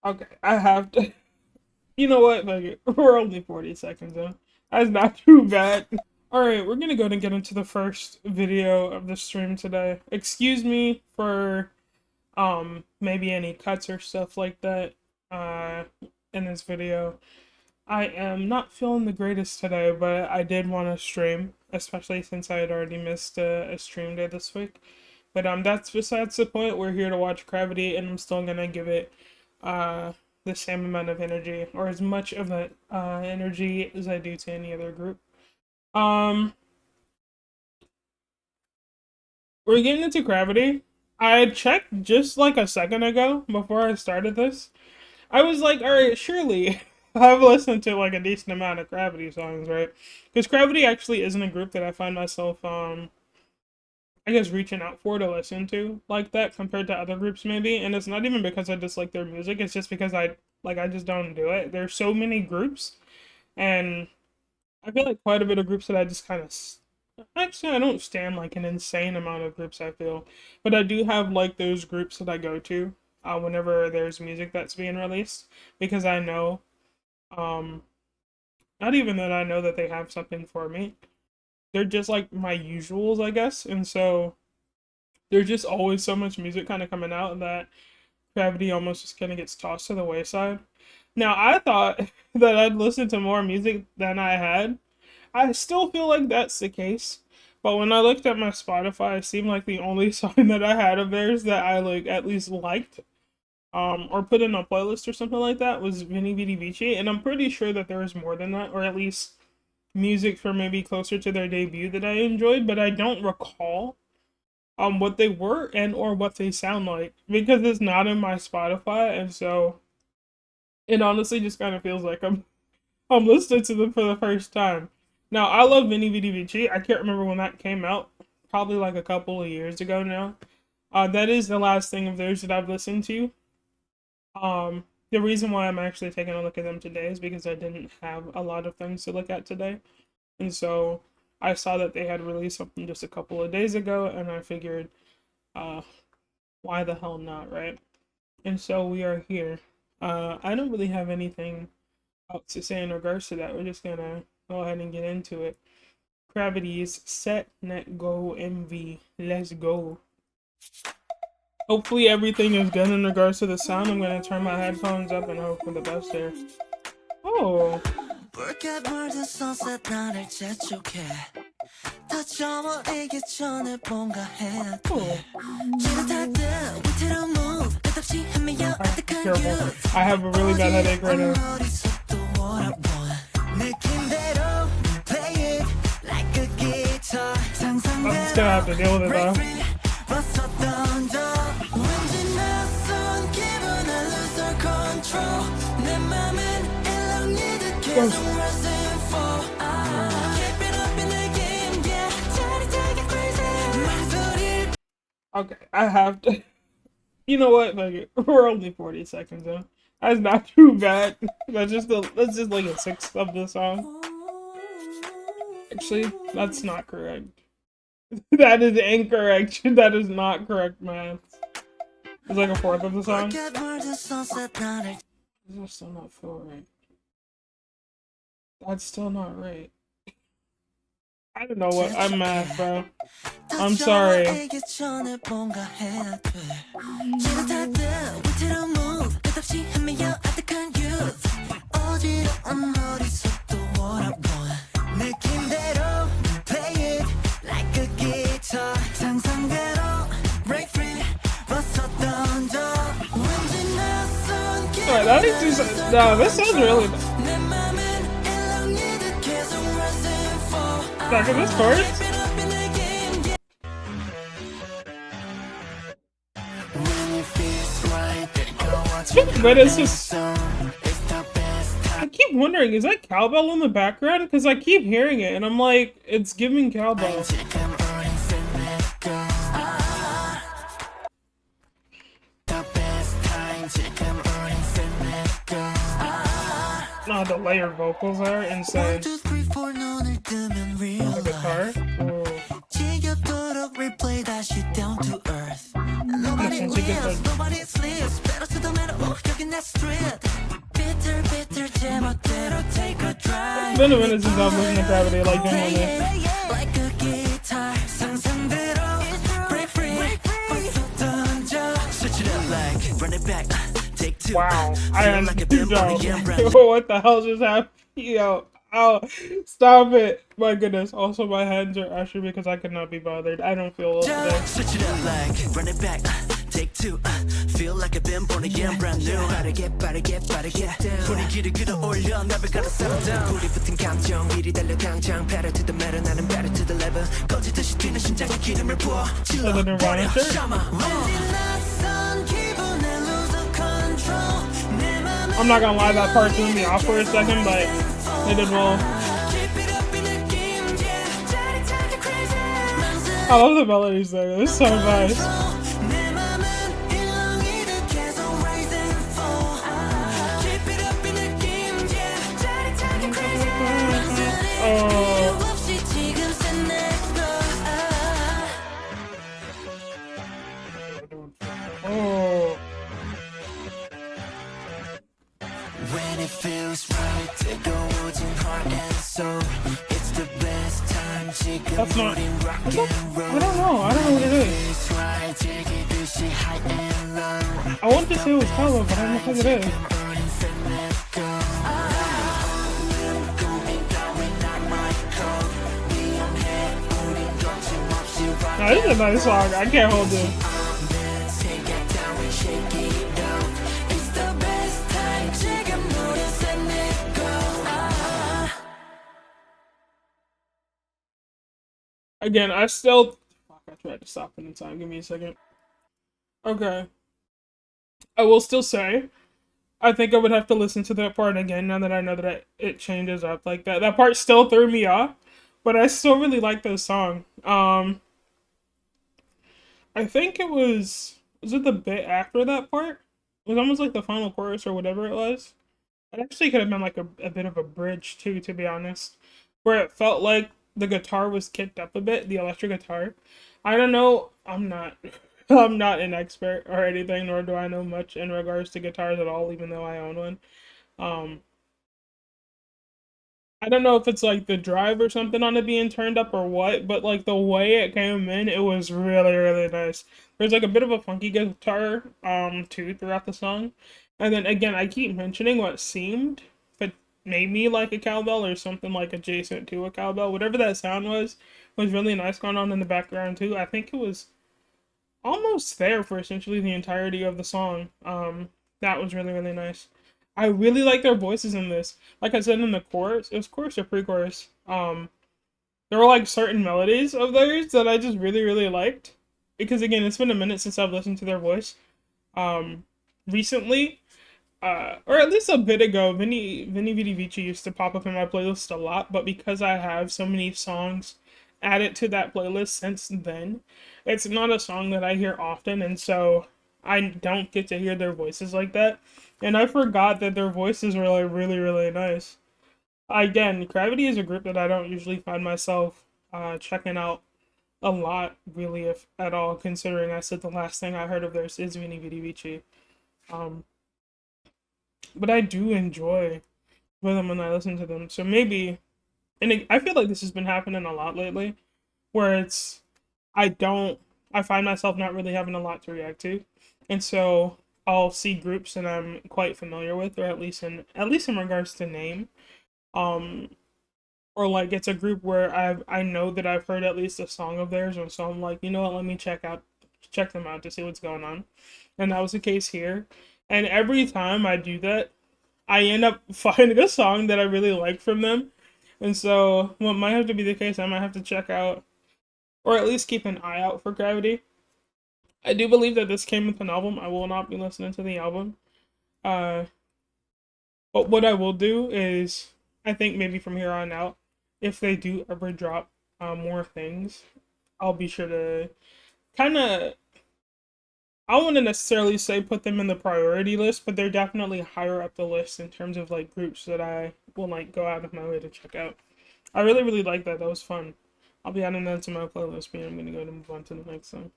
Okay, I have to. You know what? Like, we're only 40 seconds in. That's not too bad. Alright, we're gonna go and get into the first video of the stream today. Excuse me for, maybe any cuts or stuff like that, in this video. I am not feeling the greatest today, but I did want to stream, especially since I had already missed a stream day this week. But that's besides the point. We're here to watch CRAVITY, and I'm still gonna give it the same amount of energy, or as much of that energy as I do to any other group. We're getting into CRAVITY. I checked just like a second ago before I started this. I was like, alright, surely I've listened to like a decent amount of CRAVITY songs, right? Because CRAVITY actually isn't a group that I find myself, I guess, reaching out for to listen to like that compared to other groups maybe. And it's not even because I dislike their music, it's just because I just don't do it. There's so many groups, and I feel like quite a bit of groups that I just kind of actually, I don't stand like an insane amount of groups, I feel, but I do have like those groups that I go to whenever there's music that's being released, because I know, not even that I know that they have something for me. They're just like my usuals, I guess, and so there's just always so much music kind of coming out that CRAVITY almost just kind of gets tossed to the wayside. Now, I thought that I'd listen to more music than I had. I still feel like that's the case, but when I looked at my Spotify, it seemed like the only song that I had of theirs that I like at least liked, or put in a playlist or something like that, was Vini Vidi Vici, and I'm pretty sure that there was more than that, or at least music for maybe closer to their debut that I enjoyed, but I don't recall what they were and or what they sound like, because it's not in my Spotify, and so it honestly just kind of feels like I'm listening to them for the first time. Now, I love Vini Vidi Vici. I can't remember when that came out. Probably like a couple of years ago now. That is the last thing of theirs that I've listened to. The reason why I'm actually taking a look at them today is because I didn't have a lot of things to look at today. And so I saw that they had released something just a couple of days ago, and I figured, why the hell not, right? And so we are here. I don't really have anything else to say in regards to that. We're just gonna go ahead and get into it. CRAVITY's Set Net Go MV. Let's go. Hopefully everything is good in regards to the sound. I'm gonna turn my headphones up and hope for the best here. Oh. Careful. I have a really bad headache right now. I'm still have to deal with it though. Okay, I have to. You know what? Like, we're only 40 seconds in. That's not too bad. That's just like a sixth of the song. Actually, that's not correct. That is incorrect. That is not correct, man. It's like a fourth of the song. Does still not feel right? That's still not right. I don't know what. I'm mad, bro. I'm sorry. Alright, that is just. No, this sounds really. Back in this chorus? But it's just. I keep wondering, is that cowbell in the background? Because I keep hearing it and I'm like, it's giving cowbell. No, the layered vocals are insane. The guitar? Ooh. It's been a minute since I've listened to CRAVITY, like genuinely. Wow, I am what the hell just happened? Yo, oh, stop it! My goodness. Also, my hands are ashy because I could not be bothered. I don't feel well today. Switch it up like run it back. Take two. Feel like I've been born again, brand new. 빠르게 down. 분위기를 끌어올려 나를 가라 settle down. 불이 붙은 감정 미리 달려 당장. Pedal to the metal 나는 better to the level. 꺼지듯이 뛰는 심장에 기름을 부어. 질러 버려 샤마. I'm not gonna lie, that part threw me off for a second, but they did well. I love the melodies there, they're so nice. Oh. Oh. When it feels right, 뜨거워진 heart and soul. It's the best time. That's not. I don't know. I don't know what it is. I want to say it was Hollow, but I don't know what it is. Now, this is a nice song. I can't hold it. Again, I still... Fuck, I tried to stop in time. Give me a second. Okay. I will still say, I think I would have to listen to that part again now that I know that it changes up like that. That part still threw me off, but I still really like this song. I think it was it the bit after that part? It was almost like the final chorus or whatever it was. It actually could have been like a bit of a bridge too, to be honest, where it felt like the guitar was kicked up a bit, the electric guitar. I don't know, I'm not an expert or anything, nor do I know much in regards to guitars at all, even though I own one. I don't know if it's like the drive or something on it being turned up or what, but like the way it came in, it was really, really nice. There's like a bit of a funky guitar, too, throughout the song. And then again, I keep mentioning what seemed, but maybe like a cowbell or something like adjacent to a cowbell. Whatever that sound was really nice going on in the background too. I think it was almost there for essentially the entirety of the song. That was really, really nice. I really like their voices in this. Like I said in the chorus, it was chorus or pre-chorus. There were like certain melodies of theirs that I just really, really liked. Because again, it's been a minute since I've listened to their voice. Recently, or at least a bit ago, Vini Vidi Vici used to pop up in my playlist a lot. But because I have so many songs added to that playlist since then, it's not a song that I hear often. And so I don't get to hear their voices like that. And I forgot that their voices were like really, really nice. Again, CRAVITY is a group that I don't usually find myself checking out a lot, really, if at all, considering I said the last thing I heard of theirs is Vini Vidi Vici. But I do enjoy them when I listen to them. So maybe, and I feel like this has been happening a lot lately, where it's, I find myself not really having a lot to react to. And so I'll see groups that I'm quite familiar with, or at least in regards to name, or like it's a group where I know that I've heard at least a song of theirs, and so I'm like, you know what, let me check them out to see what's going on, and that was the case here. And every time I do that, I end up finding a song that I really like from them, and so what might have to be the case, I might have to check out, or at least keep an eye out for CRAVITY. I do believe that this came with an album. I will not be listening to the album. But what I will do is, I think maybe from here on out, if they do ever drop more things, I'll be sure to kind of, I wouldn't necessarily say put them in the priority list, but they're definitely higher up the list in terms of like groups that I will like go out of my way to check out. I really, really like that. That was fun. I'll be adding that to my playlist, but I'm going to go to move on to the next song.